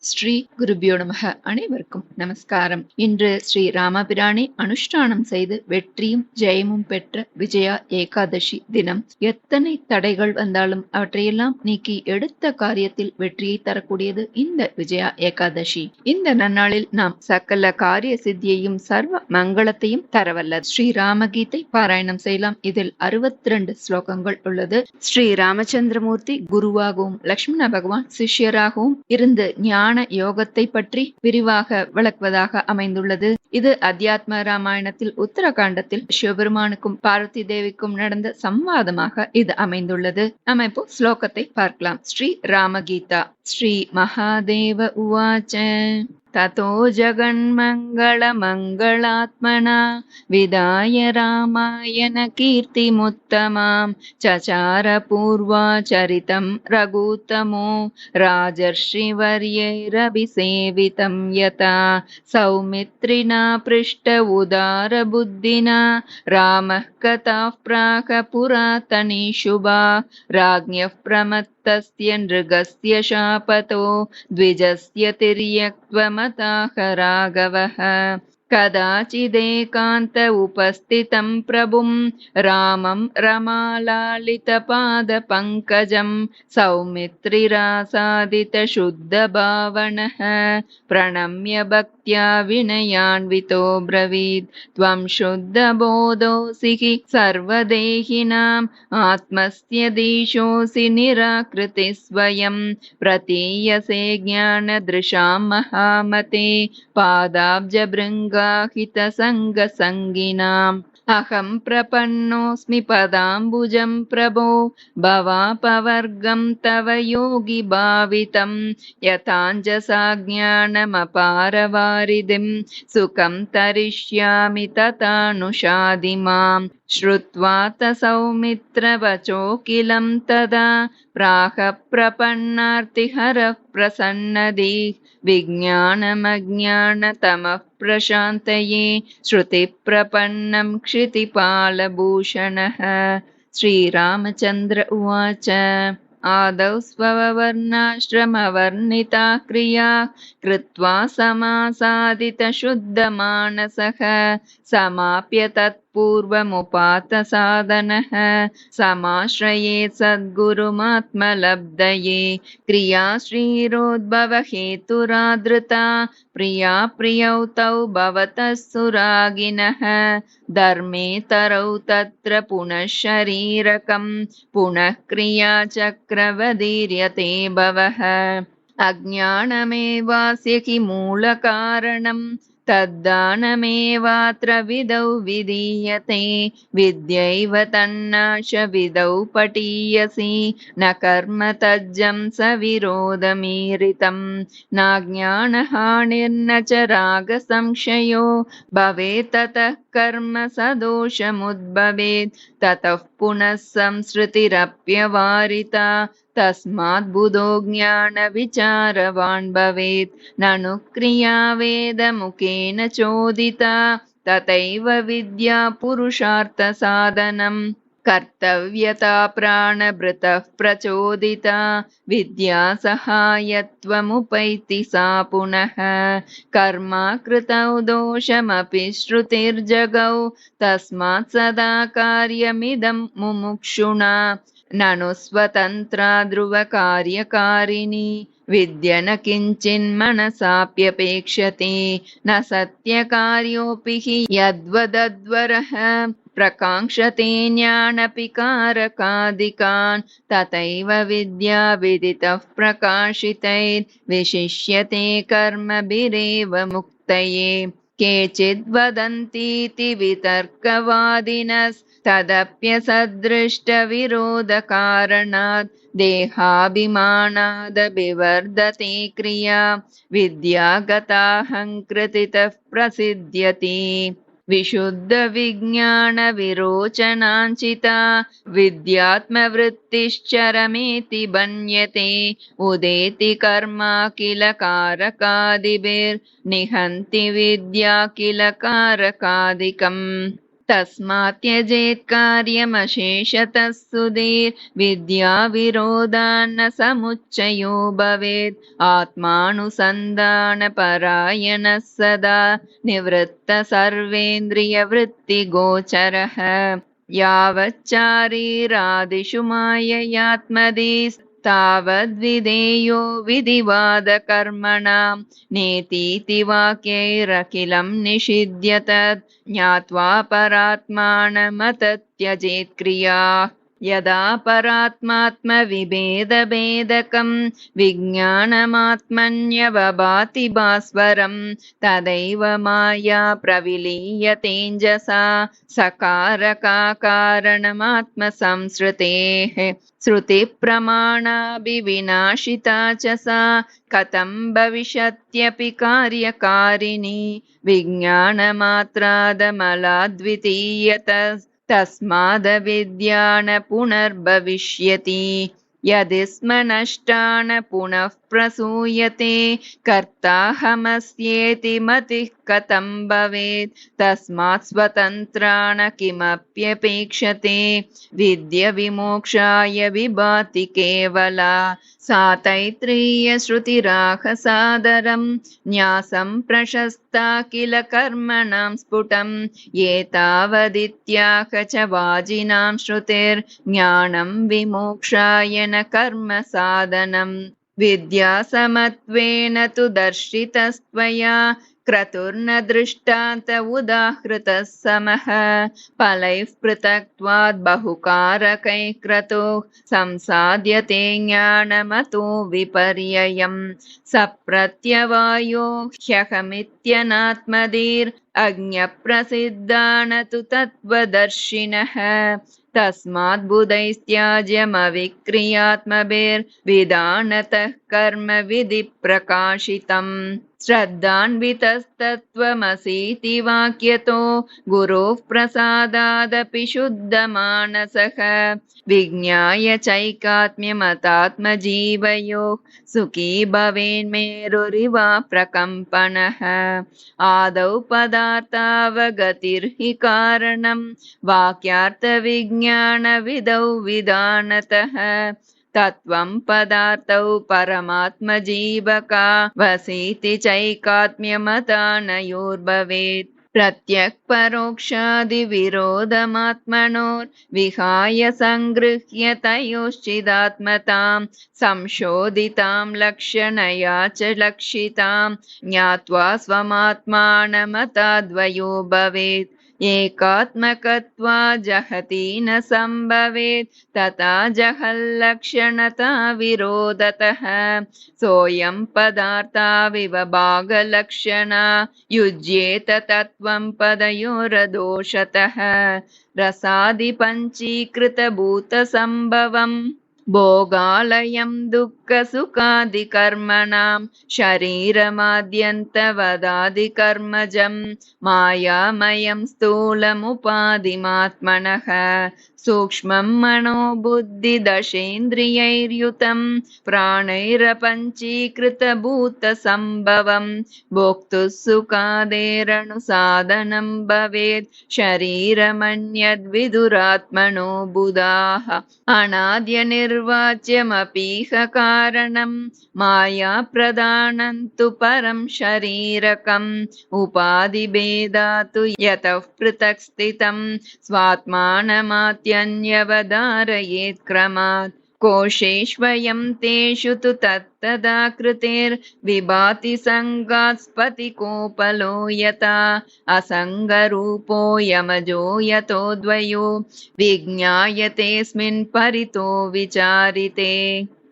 ஸ்ரீ குருபியோ நமக. அனைவருக்கும் நமஸ்காரம். இன்று ஸ்ரீ ராமபிரானை அனுஷ்டானம் செய்து வெற்றியும் ஜெயமும் பெற்ற விஜயா ஏகாதசி தினம். எத்தனை தடைகள் வந்தாலும் அவற்றையெல்லாம் நீக்கி எடுத்த காரியத்தில் வெற்றியை தரக்கூடியது இந்த விஜயா ஏகாதசி. இந்த நன்னாளில் நாம் சகல காரிய சித்தியையும் சர்வ மங்களத்தையும் தரவல்லது ஸ்ரீ ராமகீதை பாராயணம் செய்யலாம். இதில் 62 ஸ்லோகங்கள் உள்ளது. ஸ்ரீ ராமச்சந்திரமூர்த்தி குருவாகவும் லக்ஷ்மண பகவான் சிஷ்யராகவும் இருந்து ஞான யோகத்தை பற்றி விரிவாக விளக்குவதாக அமைந்துள்ளது. இது அத்தியாத்ம ராமாயணத்தில் உத்தரகாண்டத்தில் சிவபெருமானுக்கும் பார்வதி தேவிக்கும் நடந்த சம்வாதமாக இது அமைந்துள்ளது. நம்ம இப்போ ஸ்லோகத்தை பார்க்கலாம். ஸ்ரீ ராமகீதா. ஸ்ரீ மகாதேவ உவாச்ச ததோ ஜகன்மங்களமங்களாத்மனா விதாய ராமாயண கீர்த்திமுத்தமாம் சசார பூர்வாச்சரிதம் ரகுத்தமோ ராஜர்ஷிவர்யைரபிசேவிதம் யதா சௌமித்ரிணா பிருஷ்ட உதார புத்தினா ராமः கதாः प्राह पुरातनी शुभा राज्ञः प्रमत्तस्य नृगस्य शापतो द्विजस्य तिर्यक्त्वमताह राघवः कदाचिदेकान्त उपस्थितं प्रभुं रामं रमालालितपादपङ्कजं सौमित्रिरासादितशुद्धभावनः प्रणम्य भक्त्या विनयान्वितो ब्रवीत् त्वं शुद्धबोधोऽसि हि सर्वदेहिनाम् आत्मस्य दीशोऽसि निराकृतिः स्वयं प्रतीयसे ज्ञानदृशां महामते पादाब्जभृङ्गाहितसङ्गसङ्गिनाम् अहं प्रपन्नोऽस्मि पदाम्बुजं प्रभो भवापवर्गं तव योगि भावितं यथाञ्जसा ज्ञानमपारवारिधिं सुखं तरिष्यामि तथानुषादि माम् श्रुत्वा स सौमित्रवचोऽखिलं तदा प्राह प्रपन्नार्तिहरः प्रसन्नदीः विज्ञानमज्ञानतमः प्रशान्तये श्रुतिप्रपन्नं क्षितिपालभूषणः. श्रीरामचन्द्र उवाच आदौ स्ववर्णाश्रमवर्णिता क्रिया कृत्वा समासादितशुद्धमानसः समाप्य तत्पूर्वमुपातसाधनः समाश्रये सद्गुरुमात्मलब्धये क्रिया श्रीरोद्भवहेतुरादृता प्रिया प्रियौ तौ भवतः सुरागिनः धर्मे तरौ तत्र पुनः शरीरकं पुनः क्रिया चक्रवदीर्यते भवः अज्ञानमेवास्य हि मूलकारणं तद्दानमेवात्र विदौ विधीयते विद्यैव तन्नाशविदौ पठीयसि न कर्म तज्जं स विरोधमीरितं नाज्ञानहानिर्न च रागसंशयो भवेत् ततः कर्म सदोषमुद्भवेत् ततः पुनः संसृतिरप्यवारिता तस्मात् बुधो ज्ञानविचारवान् भवेत् ननु क्रिया वेदमुखेन चोदिता तथैव विद्या पुरुषार्थसाधनम् कर्तव्यता प्राणभृतः प्रचोदिता विद्या सहायत्वमुपैति सा पुनः कर्मा कृतौ दोषमपि श्रुतिर्जगौ तस्मात् सदा कार्यमिदं मुमुक्षुणा ननु स्वतन्त्रा ध्रुवकार्यकारिणी विद्या न किञ्चिन्मनसाप्यपेक्षते न सत्यकार्योऽपि हि यद्वदध्वरः प्रकाङ्क्षते ज्ञानपि कारकादिकान् तथैव विद्या विदितः प्रकाशितैर्विशिष्यते कर्मभिरेव मुक्तये केचिद् वदन्तीति वितर्कवादिनस्तदप्यसदृष्टविरोधकारणात् देहाभिमानादभिवर्धते क्रिया विद्या गताहङ्कृतितः प्रसिद्ध्यति विशुद्धविज्ञानविरोचनाञ्चिता विद्यात्मवृत्तिश्चरमेति बन्यते उदेति कर्मा किल कारकादिभिर्निहन्ति विद्या किल कारकादिकम् तस्मात् त्यजेत् कार्यमशेषतः सुधीर्विद्याविरोधान्न समुच्चयो भवेत्। आत्मानुसन्धानपरायणः सदा निवृत्त सर्वेन्द्रियवृत्तिगोचरः। यावच्चारीरादिषु माययात्मदीस् तावद्विधेयो विधिवादकर्मणां नेतीति वाक्यैरखिलं निषिध्यत ज्ञात्वा परात्मानमतत्यजेत् क्रियाः। यदा परात्मात्मविभेदभेदकं विज्ञानमात्मन्यवभाति भास्वरं तदैव माया प्रविलीयतेजसा सकारकाकारणमात्मसंसृतेः। श्रुतिप्रमाणाभिविनाशिता च सा कथं भविष्यत्यपि कार्यकारिणी विज्ञानमात्रादमलाद्वितीयत तस्मादविद्या न पुनर्भविष्यति। यदि स्म नष्टा न पुनः प्रसूयते कर्ताहमस्येति मतिः कथं भवेत्। तस्मात् स्वतन्त्रा न किमप्यपेक्षते विद्यविमोक्षाय विभाति केवला। सा तैत्तिरीयश्रुतिराहसादरं न्यासं प्रशस्ता किल कर्मणां स्फुटं। एतावदित्याह च वाजिनां श्रुतिर्ज्ञानं विमोक्षाय न कर्म साधनम्। विद्यासमत्वेन तु दर्शितस्त्वया क्रतुर्न दृष्टान्त उदाहृतः समः। फलैः पृथक्त्वाद् बहुकारकैः क्रतुः संसाद्यते ज्ञानमतो विपर्ययम्। सप्रत्यवायो ह्यहमित्यनात्मधीर् न तु तत्त्वदर्शिनः। तस्मात् बुधैस्त्याज्यमविक्रियात्मभिर्विधानतः कर्म विधि प्रकाशितम्। श्रद्धान्वितस्तत्त्वमसीति वाक्यतो गुरोः प्रसादादपि शुद्धमानसः। विज्ञाय चैकात्म्यमतात्मजीवयोः सुखी भवेन्मेरुरिवा प्रकम्पनः। आदौ पदार्थावगतिर्हि कारणं वाक्यार्थविज्ञानविधौ विधानतः। तत्त्वं पदार्थौ परमात्मजीवका वसीति चैकात्म्यमतानयोर्भवेत्। प्रत्यक् परोक्षादिविरोधमात्मनोर्विहाय सङ्गृह्य तयोश्चिदात्मतां संशोधितां लक्षणया च लक्षितां ज्ञात्वा स्वमात्मानमताद्वयो भवेत्। एकात्मकत्वा जहति न संभवेत् तथा जहल्लक्षणता विरोधतः। सोऽयं पदार्थाविभागलक्षणा युज्येत तत्त्वं पदयोरदोषतः। रसादिपञ्चीकृतभूतसम्भवम् भोगालयं दुःखसुखादिकर्मणां शरीरमाद्यन्तवदादिकर्मजं मायामयं स्थूलमुपाधिमात्मनः। सूक्ष्मं मनोबुद्धिदशेन्द्रियैर्युतं प्राणैरपञ्चीकृतभूतसम्भवं भोक्तुः सुखादेरनुसाधनं भवेत् शरीरमन्यद्विदुरात्मनो बुधाः। अनाद्यनिर्वाच्यमपीह कारणं माया प्रदानं तु परं शरीरकम्। उपाधिभेदातु यतः पृथक् स्थितं स्वात्मानमात्यन्यवधारयेत् क्रमात्। कोशेष्वयं तेषु तु तत्तदाकृतिर्विभाति सङ्गात् स्फटिकोपलो यथा असङ्गरूपो यमजो यतो द्वयो विज्ञायतेऽस्मिन् परितो विचारिते।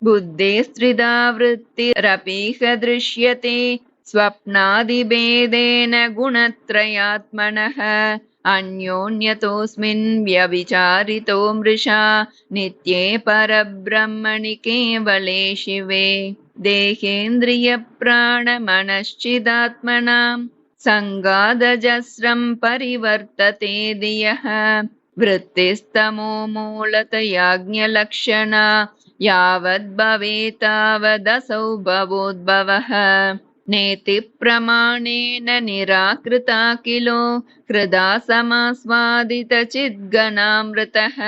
बुद्धेस्त्रिधा वृत्तिरपीह दृश्यते स्वप्नादिभेदेन गुणत्रयात्मनः। अन्योन्यतोऽस्मिन् व्यभिचारितो मृषा नित्ये परब्रह्मणि केवले शिवे। देहेन्द्रियप्राणमनश्चिदात्मनां सङ्गादजस्रं परिवर्तते धियः। वृत्तिस्तमो मूलतयाज्ञलक्षणा यावद्भवेत् तावदसौ भवोद्भवः। नेति प्रमाणेन निराकृता किलो हृदा समास्वादितचिद्घनामृतः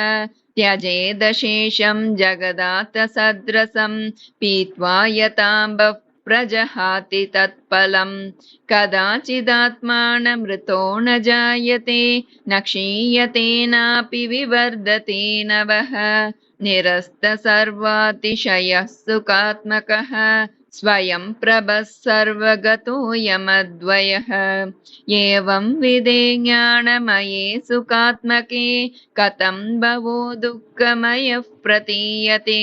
त्यजेदशेषं जगदातसद्रसं पीत्वा यताम्बः प्रजहाति तत्फलम् कदाचिदात्मानमृतो न जायते न क्षीयते नापि विवर्धते नवः निरस्तसर्वातिशयः सुखात्मकः स्वयं प्रभः सर्वगतोऽयमद्वयः एवं विदे ज्ञानमये सुखात्मके कथं भवो दुःखमयः प्रतीयते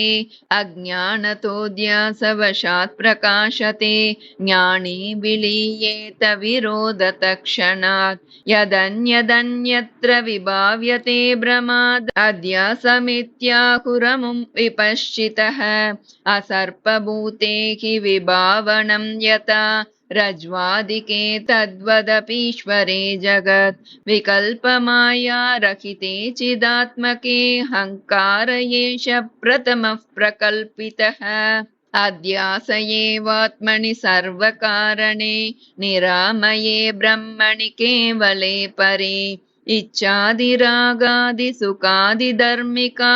अज्ञानतोऽध्यासवशात् प्रकाशते ज्ञानी विलीयेत विरोधतक्षणात् यदन्यदन्यत्र विभाव्यते भ्रमाद् अध्यासमित्याहुरमुं विपश्चितः असर्पभूते हि विभावनं यथा रज्वादिके तद्वदपीश्वरे जगत् विकल्पमायारहिते चिदात्मके हङ्कार एष प्रथमः प्रकल्पितः अध्यास एवात्मनि सर्वकारणे निरामये ब्रह्मणि केवले परे इच्छादिरागादिसुखादिधर्मिका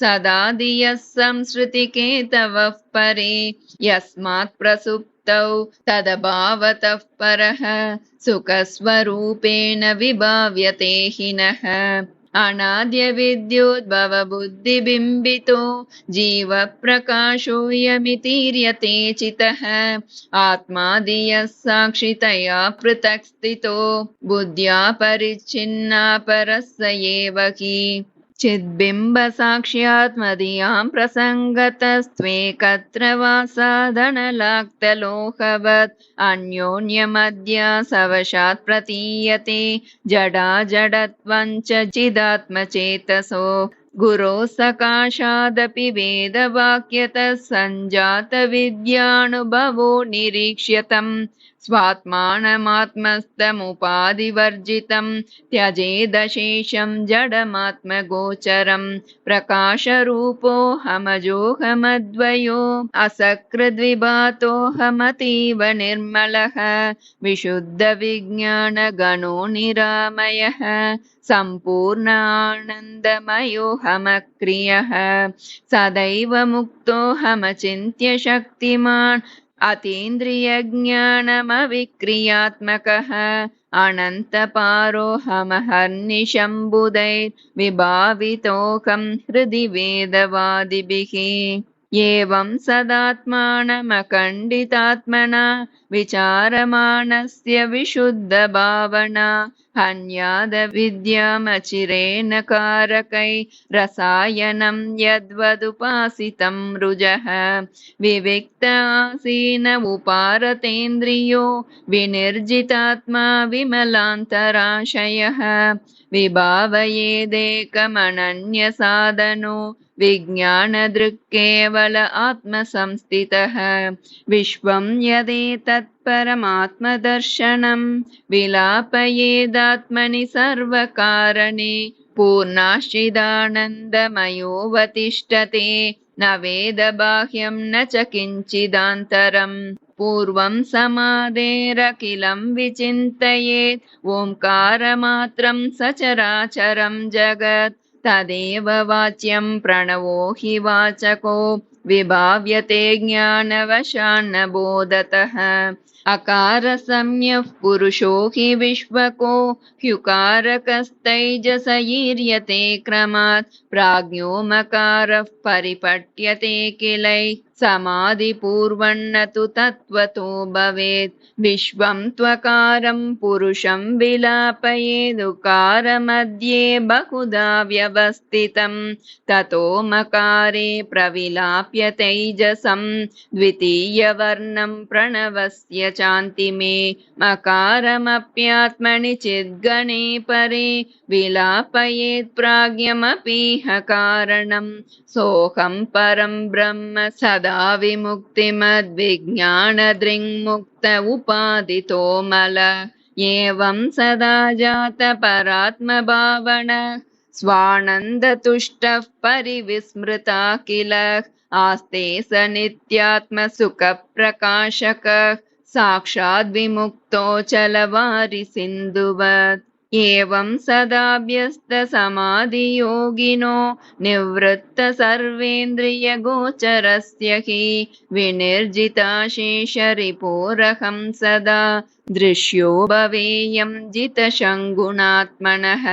सदादियः संसृतिकेतवः परे यस्मात् प्रसुप्तौ तदभावतः परः सुखस्वरूपेण विभाव्यते हि नः अनाद्य विद्योद्भवबुद्धिबिम्बितो जीवप्रकाशोऽयमितीर्यते चितः आत्मादियः साक्षितया पृथक् स्थितो बुद्ध्या परिच्छिन्ना परः स एव हि चिद्बिम्बसाक्ष्यात्मधियां प्रसङ्गतस्त्वेकत्र वासादनलाक्तलोहवत् अन्योन्यमध्यासवशात् प्रतीयते जडा जडत्वं च चिदात्मचेतसो गुरोः सकाशादपि वेदवाक्यतः सञ्जातविद्यानुभवो निरीक्ष्यतम् स्वात्मानमात्मस्थमुपाधिवर्जितं त्यजेदशेषं जडमात्मगोचरं प्रकाशरूपोऽहमजोऽहमद्वयो असकृद्विभातोऽहमतीव निर्मलः विशुद्धविज्ञानगणो निरामयः सम्पूर्ण आनन्दमयोऽहमक्रियः सदैव मुक्तोऽहमचिन्त्य शक्तिमान् अतीन्द्रियज्ञानमविक्रियात्मकः अनन्तपारोऽहमहर्निशम्बुधैर्विभावितोऽहं हृदि वेदवादिभिः एवं सदात्मानमखण्डितात्मना विचारमाणस्य विशुद्धभावना हन्यादविद्यामचिरेण कारकै रसायनं यद्वदुपासितं रुजः विविक्त आसीन उपारतेन्द्रियो विनिर्जितात्मा विमलान्तराशयः विभावयेदेकमनन्यसाधनो विज्ञानदृक्केवल आत्मसंस्थितः विश्वं यदेतत्परमात्मदर्शनं विलापयेदात्मनि सर्वकारणे पूर्णाश्चिदानन्दमयोऽवतिष्ठते न वेदबाह्यं न च किञ्चिदान्तरम् पूर्वं समाधेरखिलं विचिन्तयेत् ओङ्कारमात्रं सचराचरं जगत् तदेव वाच्यं प्रणवो हि वाचको विभाव्यते ज्ञानवशान्न बोधतः अकारसंज्ञः पुरुषो हि विश्वको ह्युकारकस्तैजसैर्यते क्रमात् प्राज्ञो मकारः परिपट्यते किलै समाधिपूर्वन्न तु तत्त्वतो भवेत् विश्वं त्वकारं पुरुषं विलापयेदुकारमध्ये बहुधा व्यवस्थितं ततो मकारे प्रविलाप्य तैजसं द्वितीयवर्णं प्रणवस्य चान्तिमे मकारमप्यात्मनि चिद्गणे परे विलापयेत् प्राज्ञमपीह कारणं सोऽहं परं ब्रह्म सदा विमुक्तिमद्विज्ञानदृङ्मुक्त उपादितो मल एवं सदा जात परात्मभावनः स्वानन्दतुष्टः परिविस्मृता किल आस्ते स नित्यात्मसुखप्रकाशकः साक्षाद्विमुक्तो चलवारिसिन्धुवत्। एवं सदाभ्यस्तसमाधियोगिनो निवृत्तसर्वेन्द्रियगोचरस्य हि विनिर्जिताशेषरिपोरहं सदा दृश्यो भवेयं जितशङ्गुणात्मनः।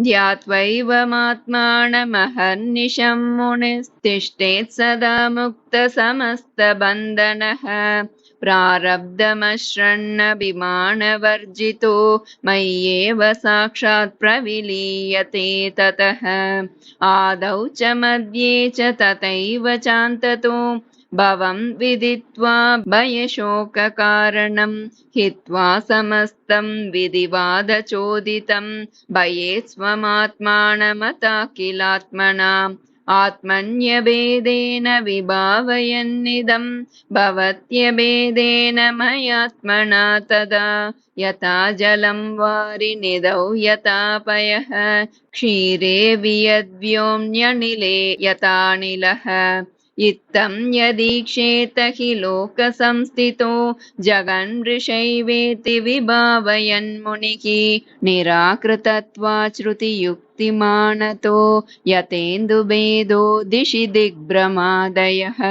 ध्यात्वैवमात्मानमहर्निशं मुनिस्तिष्ठेत् सदा मुक्तसमस्तबन्धनः। प्रारब्धमश्रन्नभिमानवर्जितो मय्येव साक्षात् प्रविलीयते ततः। आदौ च मध्ये च तथैव चान्ततो भवं विदित्वा भयशोककारणं हित्वा समस्तं विधिवादचोदितं भयेत् स्वमात्मानमताखिलात्मनाम् आत्मन्यभेदेन विभावयन्निदं भवत्यभेदेन मयात्मना तदा। यथा जलं वारिनिधौ यथापयः क्षीरे वियद्व्योम्यनिले यथानिलः। इत्थं यदीक्षेत हि लोकसंस्थितो जगन्मृषैवेति विभावयन्मुनिः निराकृतत्वात् श्रुतियुक्तिमानतो यतेन्दुभेदो दिशि दिग्भ्रमादयः।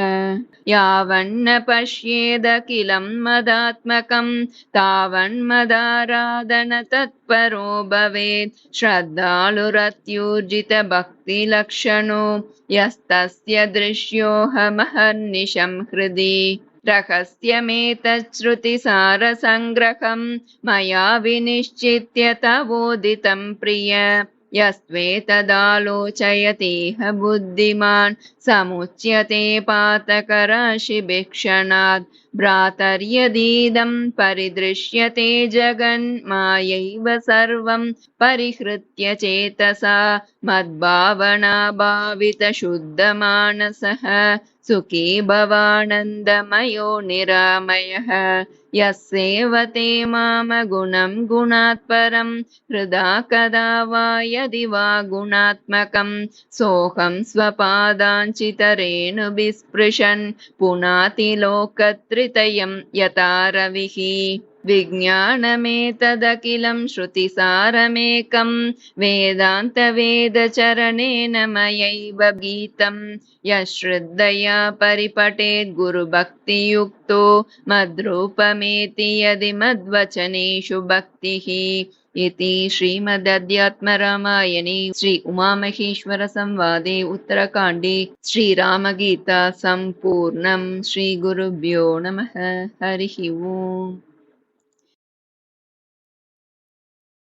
यावन्न पश्येदखिलं मदात्मकं तावन्मदाराधन तत्परो भवेत्। श्रद्धालुरत्यूर्जितभक्तिलक्षणो यस्तस्य दृश्योऽहमहर्निशं हृदि। रहस्यमेतच्छ्रुतिसारसङ्ग्रहं मया विनिश्चित्य तवोदितं प्रिय। यस्त्वेतदालोचयतेह बुद्धिमान् समुच्यते पातकराशिभिक्षणात्। भ्रातर्यदीदं परिदृश्यते जगन्मायैव सर्वं परिहृत्य चेतसा मद्भावनाभावितशुद्धमानसः सुखी भवानन्दमयो निरामयः। यः सेवते मामगुणं गुणात् परं हृदा कदा वा यदि वा गुणात्मकं सोऽहं स्वपादाञ्चितरेणुभिस्पृशन् पुनाति लोकत्रितयं यथा रविः। विज्ञानमेतदखिलं श्रुतिसारमेकं वेदान्तवेदचरणेन मयैव गीतं। यः श्रद्धया परिपठेत् गुरुभक्तियुक्तो मद्रूपमेति यदि मद्वचनेषु भक्तिः। इति श्रीमदध्यात्मरामायणे श्री उमामहेश्वर संवादे उत्तरकाण्डे श्रीरामगीता सम्पूर्णम्। श्रीगुरुभ्यो नमः। हरिः ओम्।